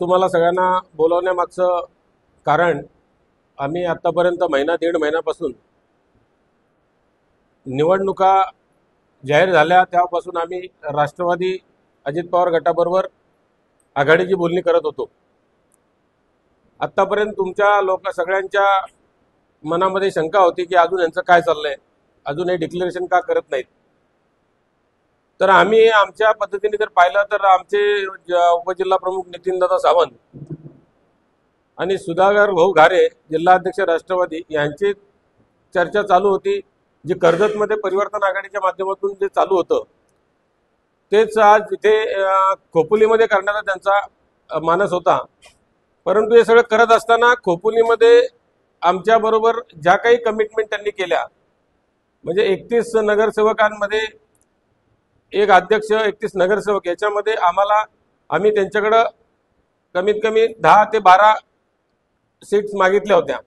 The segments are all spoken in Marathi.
तुम्हाला सगळ्यांना बोलवण्यामागचं कारण आम्ही आतापर्यंत महिना दीड महिन्यापासून निवडणुका जाहीर झाल्या तेव्हापासून आम्ही राष्ट्रवादी अजित पवार गटाबरोबर आघाडीची बोलणी करत होतो। आतापर्यंत तुमच्या सगळ्यांच्या मनामध्ये शंका होती की अजून यांचं काय चाललंय, अजून हे डिक्लेरेशन का करत नाहीत। तर आम्ही आमच्या पद्धतीने जर पाहिलं तर आमचे उपजिल्हा प्रमुख नितीनदादा सावंत आणि सुधाकर भाऊ घारे जिल्हाध्यक्ष राष्ट्रवादी यांची चर्चा चालू होती, जी कर्जतमध्ये परिवर्तन आघाडीच्या माध्यमातून जे चालू होतं तेच आज इथे खोपोलीमध्ये करण्याचा त्यांचा मानस होता। परंतु हे सगळं करत असताना खोपोलीमध्ये आमच्या बरोबर ज्या काही कमिटमेंट त्यांनी केल्या, म्हणजे 31 नगरसेवकांमध्ये एक अध्यक्ष 31 नगरसेवक, याच्यामध्ये आम्ही त्यांच्याकडे कमीत कमी 10 ते 12 सीट्स मागितल्या होत्या।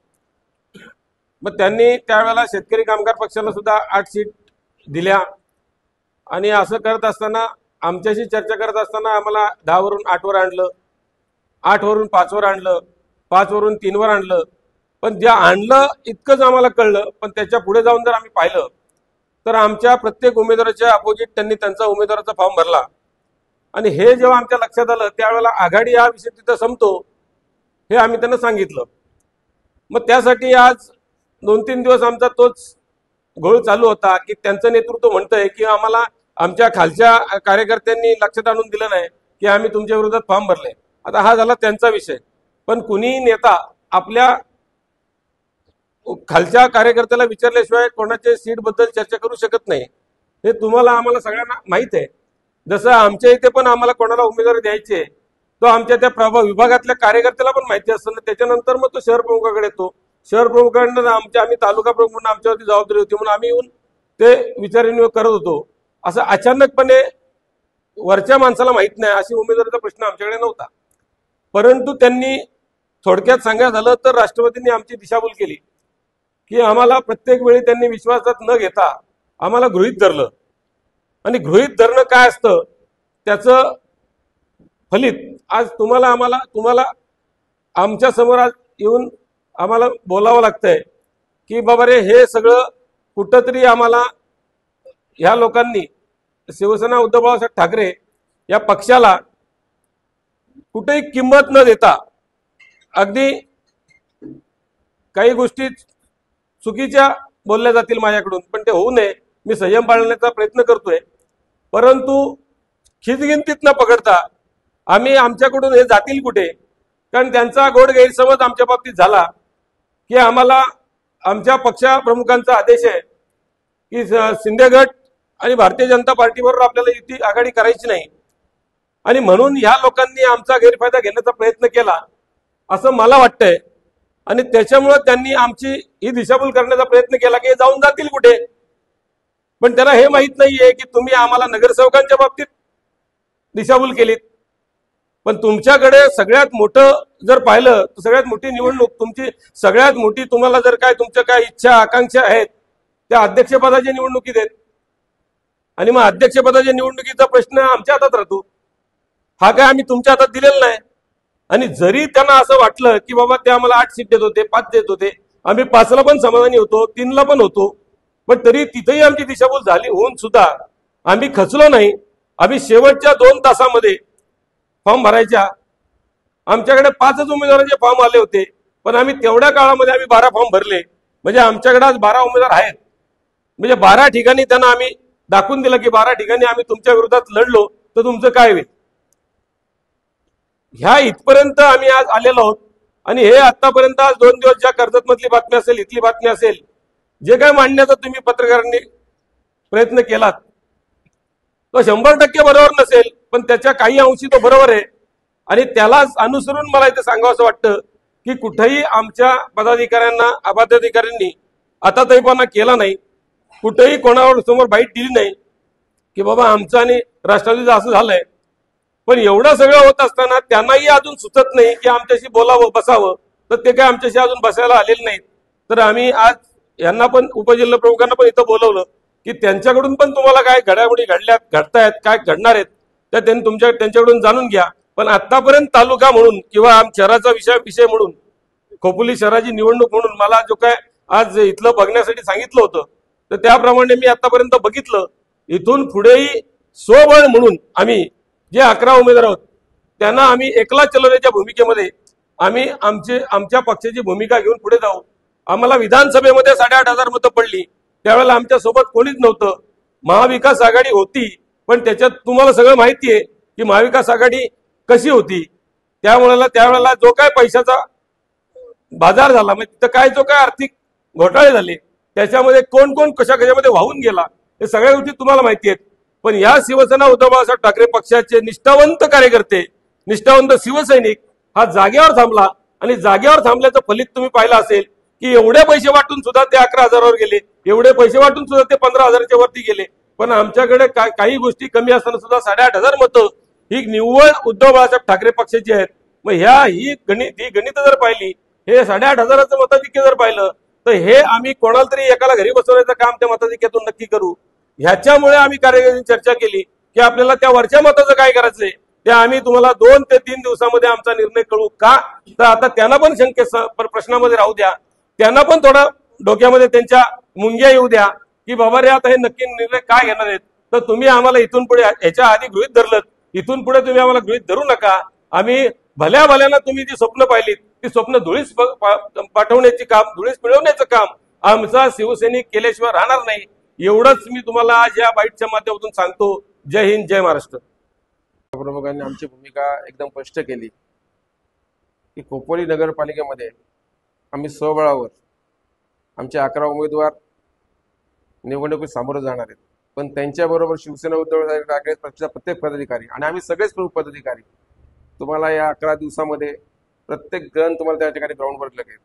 मग त्यांनी त्यावेळेला शेतकरी कामगार पक्षाला सुद्धा 8 सीट दिल्या आणि असं करत असताना आमच्याशी चर्चा करत असताना आम्हाला 10 वरून 8 वर आणलं, 8 वरून 5 वर आणलं, 5 वरून 3 वर आणलं। पण जे आणलं इतकंच आम्हाला कळलं, पण त्याच्या पुढे जाऊन जर आम्ही पाहिलं तर आमच्या प्रत्येक उमेदवाराच्या अपोजिट त्यांनी त्यांचा उमेदवाराचा फॉर्म भरला। आणि हे जेव्हा आमच्या लक्षात आलं त्यावेळेला आघाडी हा विषय तिथं संपतो हे आम्ही त्यांना सांगितलं। मग त्यासाठी आज 2-3 दिवस आमचा तोच घोळ चालू होता की त्यांचं नेतृत्व म्हणतंय की आम्हाला आमच्या खालच्या कार्यकर्त्यांनी लक्षात आणून दिलं नाही की आम्ही तुमच्या विरोधात फॉर्म भरले। आता हा झाला त्यांचा विषय, पण कुणीही नेता आपल्या खालच्या कार्यकर्त्याला विचारल्याशिवाय कोणाच्या सीट बद्दल चर्चा करू शकत नाही। हे तुम्हाला आम्हाला सगळ्यांना माहित आहे। जसं आमच्या इथे पण आम्हाला कोणाला उमेदवारी द्यायचे तो आमच्या त्या विभागातल्या कार्यकर्त्याला पण माहिती असतं ना, त्याच्यानंतर मग तो शहर प्रमुखाकडे येतो। शहर प्रमुखांना आम्ही तालुका प्रमुख म्हणून आमच्यावरती जबाबदारी होती म्हणून आम्ही येऊन ते विचारविनिमय करत होतो। असं अचानकपणे वरच्या माणसाला माहित नाही अशी उमेदवारीचा प्रश्न आमच्याकडे नव्हता। परंतु त्यांनी थोडक्यात सांगायचं झालं तर राष्ट्रवादींनी आमची दिशाभूल केली की आम्हाला प्रत्येक वेळी त्यांनी विश्वासात न घेता आम्हाला गृहीत धरलं। आणि गृहीत धरणं काय असतं त्याचं फलित आज तुम्हाला आमच्या समोर आज येऊन आम्हाला बोलावं लागतंय की बाबा रे, हे सगळं कुठंतरी आम्हाला ह्या लोकांनी शिवसेना उद्धव बाळासाहेब ठाकरे या पक्षाला कुठेही किंमत न देता अगदी काही गोष्टी चुकीच्या बोलल्या जातील माझ्याकडून, पण ते होऊ नये मी संयम पाळण्याचा प्रयत्न करतोय। परंतु खिचगिंतीत न पकडता आम्ही आमच्याकडून हे जातील कुठे, कारण त्यांचा गोड गैरसमज आमच्या बाबतीत झाला की आम्हाला आमच्या पक्षा प्रमुखांचा आदेश आहे की शिंदे गट आणि भारतीय जनता पार्टीबरोबर आपल्याला युती आघाडी करायची नाही, आणि म्हणून ह्या लोकांनी आमचा गैरफायदा घेण्याचा प्रयत्न केला असं मला वाटतंय। आणि त्याच्यामुळे त्यांनी आमची ही दिशाभूल करण्याचा प्रयत्न केला की जाऊन जातील कुठे, पण त्यांना हे माहित नाहीये की तुम्ही आम्हाला नगरसेवकांच्या बाबतीत दिशाभूल केलीत। पण तुमच्याकडे सगळ्यात मोठं जर पाहिलं तर सगळ्यात मोठी निवडणूक तुमची, सगळ्यात मोठी तुम्हाला जर काय तुमच्या काय इच्छा आकांक्षा आहेत त्या अध्यक्षपदाच्या निवडणुकीत आहेत। आणि मग अध्यक्षपदाच्या निवडणुकीचा प्रश्न आमच्या हातात राहतो, हा काय आम्ही तुमच्या हातात दिलेला नाही। आणि जरी त्यांना असं वाटलं की बाबा ते आम्हाला 8 सीट देत होते, 5 देत होते, आम्ही 5ला पण समाधानी होतो, 3ला पण होतो, पण तरी तिथेही आमची दिशाभूल झाली होऊन सुद्धा आम्ही खचलो नाही। आम्ही शेवटच्या 2 तासामध्ये फॉर्म भरायच्या आमच्याकडे 5च उमेदवारांचे फॉर्म आले होते, पण आम्ही तेवढ्या काळामध्ये आम्ही 12 फॉर्म भरले। म्हणजे आमच्याकडे आज 12 उमेदवार आहेत, म्हणजे 12 ठिकाणी त्यांना आम्ही दाखवून दिलं की 12 ठिकाणी आम्ही तुमच्या विरोधात लढलो तर तुमचं काय होईल। ह्या इथपर्यंत आम्ही आज आलेलो आहोत। आणि हे आतापर्यंत आज 2 दिवस ज्या कर्जतमधली बातमी असेल, इथली बातमी असेल, जे काय मांडण्याचा तुम्ही पत्रकारांनी प्रयत्न केलात तो 100% बरोबर नसेल, पण त्याच्या काही अंशी तो बरोबर आहे। आणि त्यालाच अनुसरून मला इथे सांगावं असं वाटतं की कुठेही आमच्या पदाधिकाऱ्यांना पदाधिकाऱ्यांनी आताताईपणा केला नाही, कुठेही कोणावर समोर बाईट दिली नाही की बाबा आमचं आणि राष्ट्रवादीचं असं झालंय। पण एवढं सगळं होत असताना त्यांनाही अजून सुचत नाही की आमच्याशी बोलावं बसावं, तर ते काय आमच्याशी अजून बसायला आलेले नाहीत। तर आम्ही आज यांना पण उपजिल्हा प्रमुखांना पण इथं बोलवलं की त्यांच्याकडून पण तुम्हाला काय घडामोडी घडतायत, काय घडणार आहेत त्या त्यांच्याकडून जाणून घ्या। पण आतापर्यंत तालुका म्हणून किंवा शहराचा विषय म्हणून खोपोली शहराची निवडणूक म्हणून मला जो काय आज इथलं बघण्यासाठी सांगितलं होतं तर त्याप्रमाणे मी आतापर्यंत बघितलं. इथून पुढेही स्वबळ म्हणून आम्ही जे 11 उमेदवार आहोत त्यांना आम्ही एकला चालवण्याच्या भूमिकेमध्ये आम्ही आमच्या पक्षाची भूमिका घेऊन पुढे जाऊ. आम्हाला विधानसभेमध्ये 8,500 मतं पडली, त्यावेळेला आमच्या सोबत कोणीच नव्हतं. महाविकास आघाडी होती, पण त्याच्यात तुम्हाला सगळं माहिती आहे की महाविकास आघाडी कशी होती. त्यावेळेला जो काय पैशाचा बाजार झाला, म्हणजे तिथं काय जो काय आर्थिक घोटाळे झाले, त्याच्यामध्ये कोण कशामध्ये वाहून गेला हे सगळ्या गोष्टी तुम्हाला माहिती आहेत. पण या शिवसेना उद्धव बाळासाहेब ठाकरे पक्षाचे निष्ठावंत कार्यकर्ते, निष्ठावंत शिवसैनिक हा जागेवर थांबला आणि जागेवर थांबल्याचं फलित तुम्ही पाहिलं असेल की एवढे पैसे वाटून सुद्धा ते 11,000वर गेले, एवढे पैसे वाटून सुद्धा ते 15,000च्या वरती गेले. पण आमच्याकडे काही गोष्टी कमी असताना सुद्धा 8,500 मतं ही निव्वळ उद्धव बाळासाहेब ठाकरे पक्षाची आहेत. मग ही गणित जर पाहिली, हे 8,500चं मताधिक्य जर पाहिलं तर हे आम्ही कोणाला तरी एकाला घरी बसवण्याचं काम त्या मताधिक्यातून नक्की करू. ह्याच्यामुळे आम्ही कार्यकर्त्यांनी चर्चा केली की आपल्याला त्या वरच्या मताचं काय करायचंय ते आम्ही तुम्हाला 2 ते 3 दिवसामध्ये आमचा निर्णय कळू. का तर आता त्यांना पण प्रश्नामध्ये राहू द्या, त्यांना पण थोडा डोक्यामध्ये त्यांच्या मुंग्या येऊ द्या की बाबा रे आता हे नक्की निर्णय काय घेणार आहेत. तर तुम्ही आम्हाला इथून पुढे ह्याच्या आधी गृहीत धरलं, इथून पुढे तुम्ही आम्हाला गृहीत धरू नका. आम्ही भल्याना तुम्ही जी स्वप्न पाहिलीत ती स्वप्न धुळीस पाठवण्याची काम, धुळीस मिळवण्याचं काम आमचा शिवसैनिक केल्याशिवाय राहणार नाही. एवढंच मी तुम्हाला आज या बाईटच्या माध्यमातून सांगतो. जय हिंद, जय महाराष्ट्र. प्रमुखांनी आमची भूमिका एकदम स्पष्ट केली की खोपोली नगरपालिकेमध्ये आम्ही स्वबळावर आमचे 11 उमेदवार निवडणुकीत सामोरं जाणार आहेत. पण त्यांच्याबरोबर शिवसेना उद्धव ठाकरे पक्षाचे प्रत्येक पदाधिकारी आणि आम्ही सगळेच प्रमुख पदाधिकारी तुम्हाला या 11 दिवसामध्ये प्रत्येक जण तुम्हाला त्या ठिकाणी ग्राउंडवर लगेल.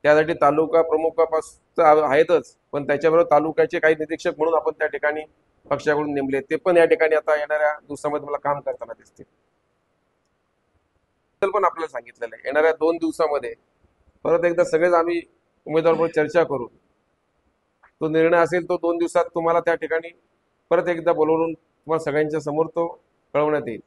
त्यासाठी तालुका प्रमुखापासून आहेतच, पण त्याच्याबरोबर तालुक्याचे काही निरीक्षक म्हणून आपण त्या ठिकाणी पक्षाकडून नेमले, ते पण या ठिकाणी आता येणाऱ्या दिवसामध्ये मला काम करताना दिसतील. पण आपल्याला सांगितलेलं आहे येणाऱ्या 2 दिवसामध्ये परत एकदा सगळेच आम्ही उमेदवारांवर चर्चा करू. तो निर्णय असेल तो 2 दिवसात तुम्हाला त्या ठिकाणी परत एकदा बोलवून तुम्हाला सगळ्यांच्या समोर तो कळवण्यात येईल.